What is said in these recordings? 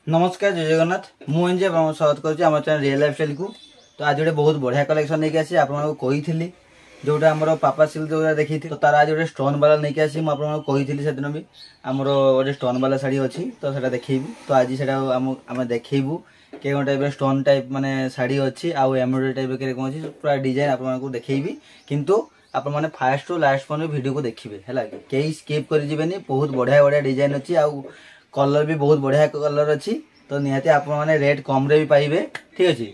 नमस्कार जय जगन्नाथ मुझे स्वागत कर चैनल रियल लाइफ स्टाइल को। तो आज गोटे बहुत बढ़िया कलेक्शन लेके आसी आपको कही जोटा आम पापा सिल्क जो देखी तो तार आज गोटे स्टोन वाला नहीं आसी मुझे से दिन भी आमर गोटे स्टोन वाला शाढ़ी अच्छी तो सेटा देखी तो आज से आम देखू के टाइप स्टोन टाइप माने शाढ़ी अच्छी आउ एम्ब्रॉयडरी टाइप के कौन अच्छी पूरा डिजाइन आपको देखी किंतु आप मैंने fast to last point video को देखिए है कहीं स्किप कर बहुत बढ़िया बढ़िया डिजाइन अच्छी आउ कलर भी बहुत बढ़िया कलर अच्छी तो निहाती आप मैंने रेट कम रे भी पाइबे ठीक अच्छे।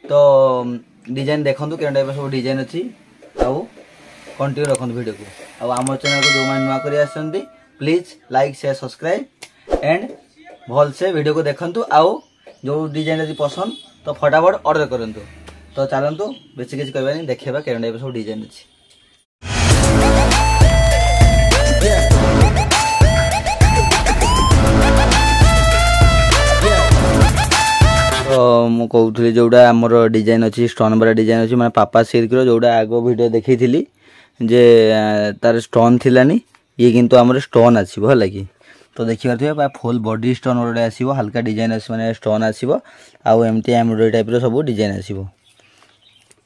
तो डिजाइन देखो के टाइप सब डिजाइन अच्छी आउ कंटिन्यू रखु वीडियो को आम चैनल को जो मैंने नुआ कर आसती please like share subscribe and भल से वीडियो को देखु आउ जो डिजाइन यदि पसंद तो फटाफट ऑर्डर करूँ। तो चलतु बेसी किसी कहना देखा के टाइप सब डिजाइन अच्छी। तो मु कहूली जोड़ा आमर डिजाइन अच्छी स्टोन वाला डिजाइन अच्छी मैं पापा सिल्क जोड़ा आग वीडियो देखी जे तार स्टोन थिलानी ये किंतु आमर स्टोन आसो है कि तो देखिए फुल बॉडी स्टोन गोटे आसो हल्का डिजाइन आस मैंने स्टोन आसो आउ एमती एम्ब्रॉयडरी टाइप सब डिजाइन आसो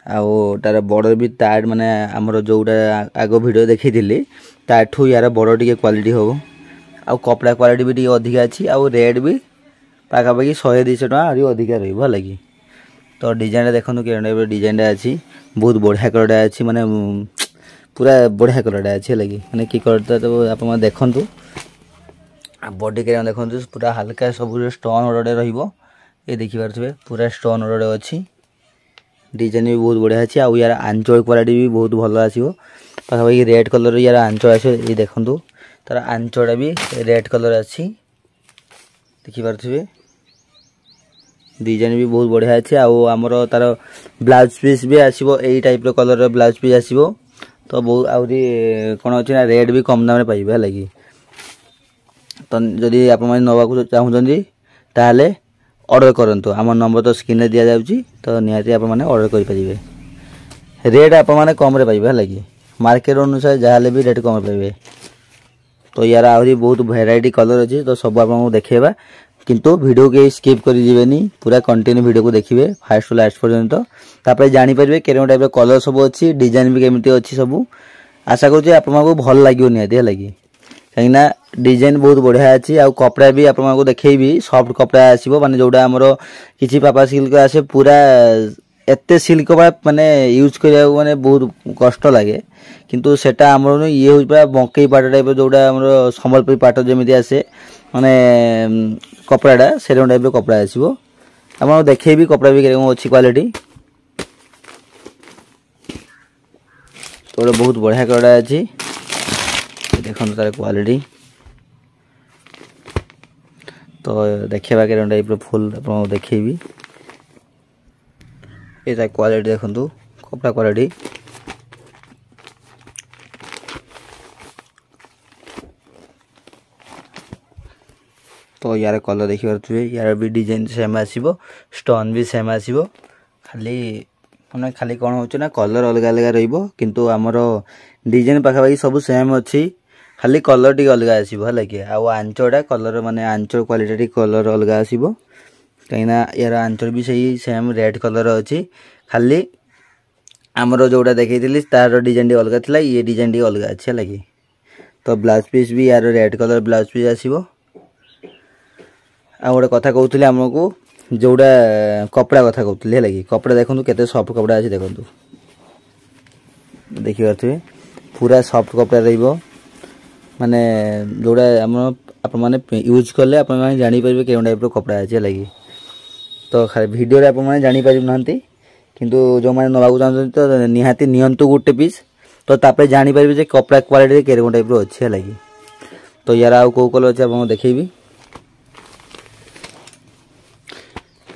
आउ तार बॉर्डर भी तार माने आमर जोड़ा आग वीडियो देखी ताठू यार बड़ टे क्वालिटी हम आउ कपड़ा क्वालिटी भी अधिका अच्छी आउ रेट भी पाखापाखि 100-200 टका आहुरी अधिका रहा लगी। तो डिजाइन देखो के डिजाइन अच्छी बहुत बढ़िया कलर अच्छी माने पूरा बढ़िया कलर अच्छी लगी मैंने कि कलर तो आप देखु बॉडी के देखो पूरा हल्का सब स्टोन गोटे रे देखिपे पूरा स्टोन गोटे अच्छी डिजाइन भी बहुत बढ़िया अच्छी आउ यार आंचल क्वालिटी भी बहुत भल आसो पाखापाखि रेड कलर यार आंचल आस ये देखु तार आंचलटा भी रेड कलर अच्छी देखिपे डिजाइन भी बहुत बढ़िया अच्छे आउ आमर तार ब्लाउज पीस भी आसो यही टाइप कलर ब्लाउज पीस आसो तो बहुत आहरी कौन अच्छी ना रेट भी कम दाम पाइबे है तो जदि आप नवा चाहूँगी ताहले ऑर्डर करंतु आम नंबर तो स्क्रीन दिया जाउची तो निहाती आप मैंने ऑर्डर करें रेट आप मैंने कम रे पाइबे है कि मार्केट अनुसार जहाँ भी रेट कम पाइबे। तो यार आहरी बहुत भेराइटी कलर अच्छी तो सब आपको देखा किंतु वीडियो के स्किप करें पूरा कंटिन्यू वीडियो को देखिए फास्ट टू लास्ट पर्यंत तापर जानीपर के टाइप कलर सब अच्छी डिजाइन भी केमती अच्छी सब आशा करुँचे आपको भल लगे निहाती है कि कहीं डिजाइन बहुत बढ़िया अच्छी आउ कपड़ा भी आपको देखी सॉफ्ट कपड़ा आसो माने जोड़ा आमर किसी पापा सिल्क आसे पूरा एते सिल्क माने यूज करा माने बहुत कष्ट लगे किंतु सेटा आमर ये हूँ पूरा बंकई पाट टाइप जोड़ा आमर संबलपुरी पाट जमी आसे माने कपड़ाटा से टाइप कपड़ा आसो आप देखे कपड़ा भी अच्छी क्वालिटी तो बहुत बढ़िया कपड़ा अच्छी देखो तार क्वालिटी तो देखा के टाइप फुल आप देखेबी ये क्वालिटी देखु कपड़ा क्वालिटी तो यार कलर देखिए यार भी डिजाइन सेम आसो स्टोन भी सेम आसो खाली मैंने खाली कौन हो ना कलर अलग अलग रु आमर डिजाइन पाखापाखि सब सेम अच्छी खाली कलर टी अलग आसो है कि आउ आंचटा कलर माने आंचल क्वालिटी कलर अलग आसो कहीं यार आंचल भी सही सेम रेड कलर अच्छी खाली आमर जोड़ा देखी तार डिजाइन अलग था ये डिजाइन अलग अच्छी है कि तो ब्लाउज पीस भी यार रेड कलर ब्लाउज पीस आसो आ गोटे कथा कहूली आमको जोड़ा कपड़ा कथा कहूली है कि कपड़ा देखो केते सॉफ्ट कपड़ा अच्छे देखो देखिए पूरा सॉफ्ट कपड़ा रही माने जोड़ा आप यूज कले आप जापर के टाइप कपड़ा अच्छे लगी तो वीडियो आप जापर ना किंतु जो मैंने नवा चाहते तो निहाती नियंतु गोटे पीस तो तापर जापर कपड़ा क्वालिटी के टाइप अच्छे लगी। तो यार आउ कौ कलर अच्छे आप देखेबी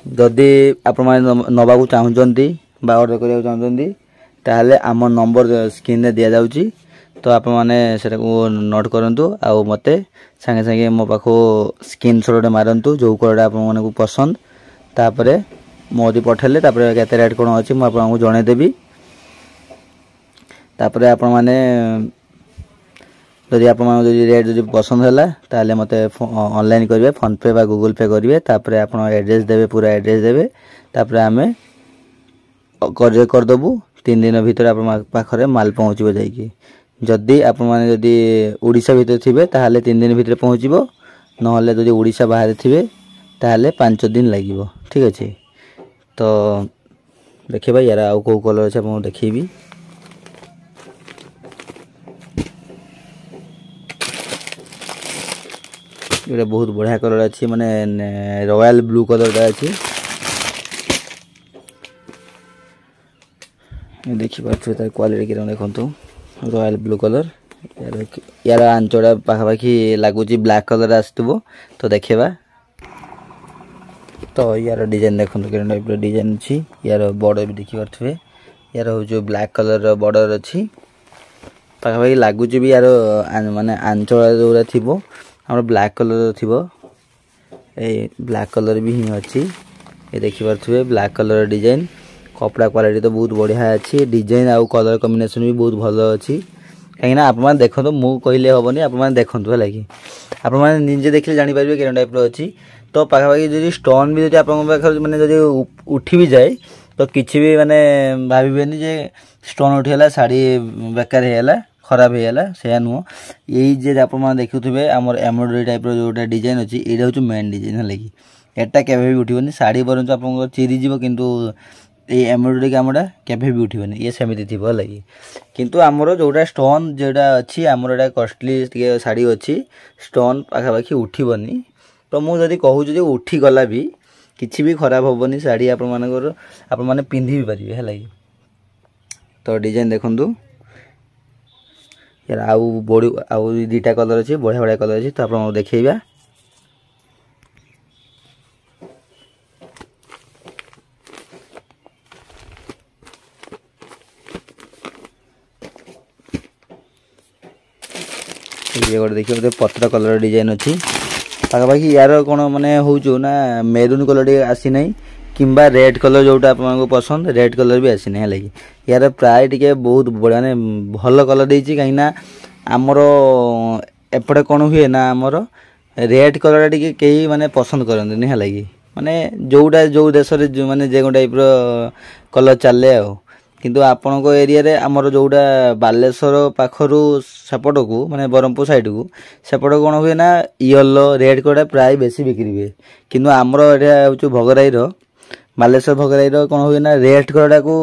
जदि आप नवा चाहूँगी ऑर्डर करने चाहूँगी ताहले आम नंबर स्क्रीन दिया जाउची तो आप मैंने नोट करूँ आउ मते सांगे सांगे मो पाखो स्क्रीनशॉट मारंतु जो कलर आप पसंद तापर मोदी पठेले केते रेट कौन अच्छी मुझे आपको जनईदेवी तापर आप मैंने जदि आप रेट जब पसंद है ताले मत ऑनलाइन करेंगे फोन पे बा गूगल पे करेंगे तापर आप एड्रेस देवे पूरा एड्रेस देवे तापर आम करदेबू 3 दिन भीतर आप पाखे माल पहुँचो जाकि जदि आप ओडिशा भीतर थे ताहले 3 दिन भीतर पहुँचो ना जदि ओडिशा बाहर थे ताहले 5 दिन लगे। ठीक अच्छे तो देखिए यार आउ कौ कलर अच्छे आप देखी ये बहुत बढ़िया कलर अच्छी माने रॉयल ब्लू कलर अच्छी देखी पार्थे तार क्वालिटी किरण देखो रॉयल ब्लू कलर यार आंचड़ा पाखापाखि लगुच ब्लैक कलर आसो तो देखा तो यार डिजाइन देखो किरण टाइप डिजाइन अच्छी यार बॉर्डर भी देखी पार्थे यार हूँ जो ब्लैक कलर बॉर्डर अच्छी पाखापाखि लगुच भी यार माने आंचड़ा जो थी आम ब्लैक कलर थी ब्लैक कलर भी ही अच्छी ये देखी पार्थे ब्लैक कलर डिजाइन कपड़ा क्वालिटी तो बहुत बढ़िया अच्छी डिजाइन आउ कलर कॉम्बिनेशन भी बहुत भल अच्छी कहीं आप देखो मु कहले हेनी आप देखु है कि आपजे देखिए जापर कि टाइप अच्छी तो पाखापाखि जो स्टोन भी आप मैंने उठी भी जाए तो किसी भी माने भावेनि जे स्टोन उठीगला शाढ़ी बेकार होगा खराब होगा से नुह ये आप देखुए आमर एम्ब्रॉयडरी टाइप जोटा डिजाइन अच्छी यहाँ हूँ मेन डिजाइन है कि एटा केवे भी उठिबनी शाढ़ी बरंच आप चिरी जीव किंतु ये एम्ब्रॉयडरी कामटा केवे भी उठिबनी ये सेमती थी लगी किंतु आमर जोटा स्टोन जोटा अच्छी आमर एटा कॉस्टली टे शाढ़ी अच्छी स्टोन पाखापाखि उठिबनी तो मुझे कहूँ उठी गला भी किसी भी खराब हेनी शाढ़ी आप पिंधि भी पारे है तो डिजाइन देखु यार आउ बड़ी आउ 2टा कलर अच्छे बढ़िया बढ़िया कलर अच्छे तो आप देखा ये गोटे देखिए गोटे पत्र कलर डिजाइन अच्छी पाखापाखि यार कौन माने हूँ ना मेरून कलर आसी ना किंबा रेड कलर जोटा आप पसंद रेड कलर भी आसी ना लगी यार प्राय टे बहुत बढ़िया माने भल कलर देती कहीं आमर एपटे कौन हुए ना आमर रेड कलर टे कहीं माने पसंद करते है लगी माने जोटा जो देश माने जो टाइप कलर चले किंतु आपण को एरिया रे आमर जोटा बालेश्वर पाखरु सेपट को माने ब्रह्मपुर साइड को सेपट कौन हुए ना येलो रेड कलर प्राय बेसी बिक्री हुए किंतु आमर एरिया हूँ भगराई बालेश्वर भगराई कौन हुए ना रेड कलर को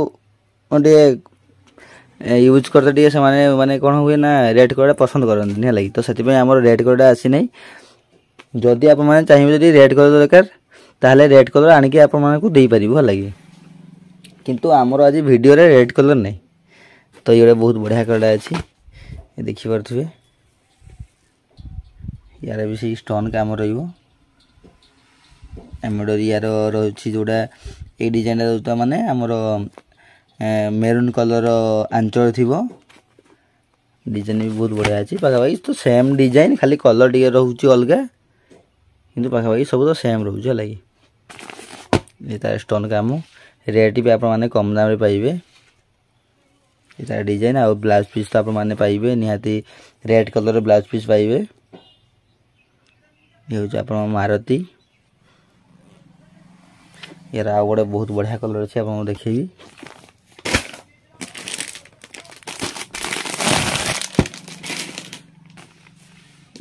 यूज करते से माने कौन हुए ना रेड कलर पसंद करते है लगी तो से आम रेड कलर आसी ना जदि आप चाहिए जब रेड कलर दरकार ताहले रेड कलर आणिकी आपको दे पार है लगी किंतु आमर आज वीडियो रे रेड कलर नहीं तो ये बहुत बढ़िया कलर अच्छी ये देखी पारे यार भी सही स्टोन काम एम्ब्रॉयडरी यार रही जोड़ा ये डिजाइन रोता माने आमर मेरून कलर आंचल थी डिजाइन भी बहुत बढ़िया अच्छी पाखापाखि तो सेम डिजाइन खाली कलर टे रोचे अलग किंतु पाखापाखि सब तो सेम रोचे लगी ये तार स्टोन काम रेट भी आप कम दाम पाइबे ये डिजाइन आ ब्लाउज पीस तो आप पाइबे निहाती रेड कलर ब्लाउज पीस पाइबे ये हूँ आप मारुति यार आ गोटे बहुत बढ़िया कलर अच्छे आप देखेबी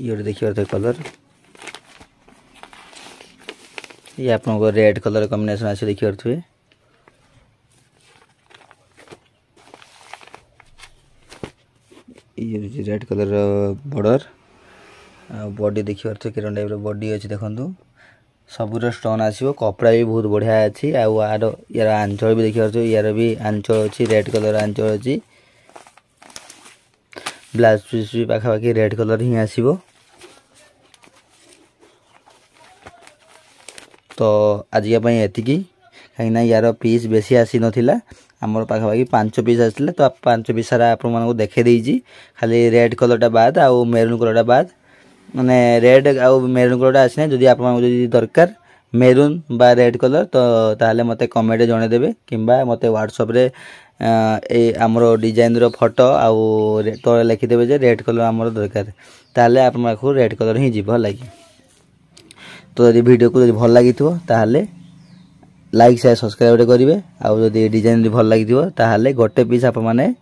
ये देखिए कलर ये आप रेड कलर कॉम्बिनेशन अच्छे देखी पारे ये रेड कलर बॉर्डर बॉडी देखी पारे किरण टाइप बॉडी अच्छी देखो सबूर स्टोन आसो कपड़ा भी बहुत बढ़िया अच्छी आर यार आंचल भी देखी पारे यार भी आंचल अच्छी रेड कलर आंचल अच्छी ब्लाउज पीस भी पाखापाखि रेड कलर ही आसो तो आजिका एतिकी कहीं यार पीस बेसी आसी नाला आमर पाखापाखि 5 पीस आसते तो 5 पीस सारा आपको देखे देती खाली रेड कलरटा बाद आउ मेरून कलरटा बाद माने रेड आउ मेरून कलरटा आसी ना जदि आप दरकार मेरून बा रेड कलर तो ताहले मते कमेंट जणेदेबे किंबा मते व्हाट्सएप रे ए आमर डिजाइन रो फोटो आउ तो लिखिदेबे जे रेड कलर आमर दरकार ताहले आपन पाखु रेड कलर ही जीव लागी। तो यदि वीडियो को यदि भल लागिथिबो ताहले लाइक शेयर सब्सक्राइब करेंगे आउ जदि डिजाइन भल लगी ताहले गोटे पीस आप मैंने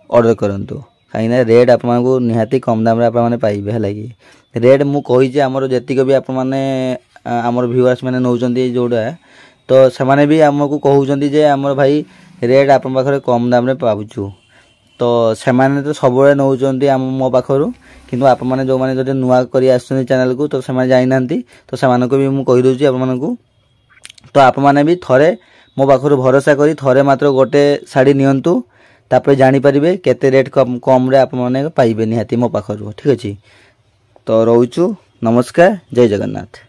ऑर्डर करंतु कहीं रेट आप निहाती कम दाम रे आप मैंने पाइबे है कि रेट मु कही आमर जेतिक भी आप मैंने आमर व्यूअर्स मैंने नौचंती जोड़ा तो सेमाने भी आमको कहउचंती जे आमर भाई रेट आप पाखरे कम दाम रे पाउछु तो सेमाने तो सबुळे नौचंती मो पाखरु किंतु आप मैंने जो मैंने जदि नुआ करी आछन चैनल को तो सेमाने जाई नांती तो सेमानको भी मु कहि दोची आप मानकु तो आप मैंने भी थरे मो पाखरु भरोसा करी थरे मात्र गोटे साड़ी नियंतु तापर जानी परिबे केते रेट कम रे आप माने पाइबे निहाती मो पाखरु ठीक अछि। तो रहउछु नमस्कार जय जगन्नाथ।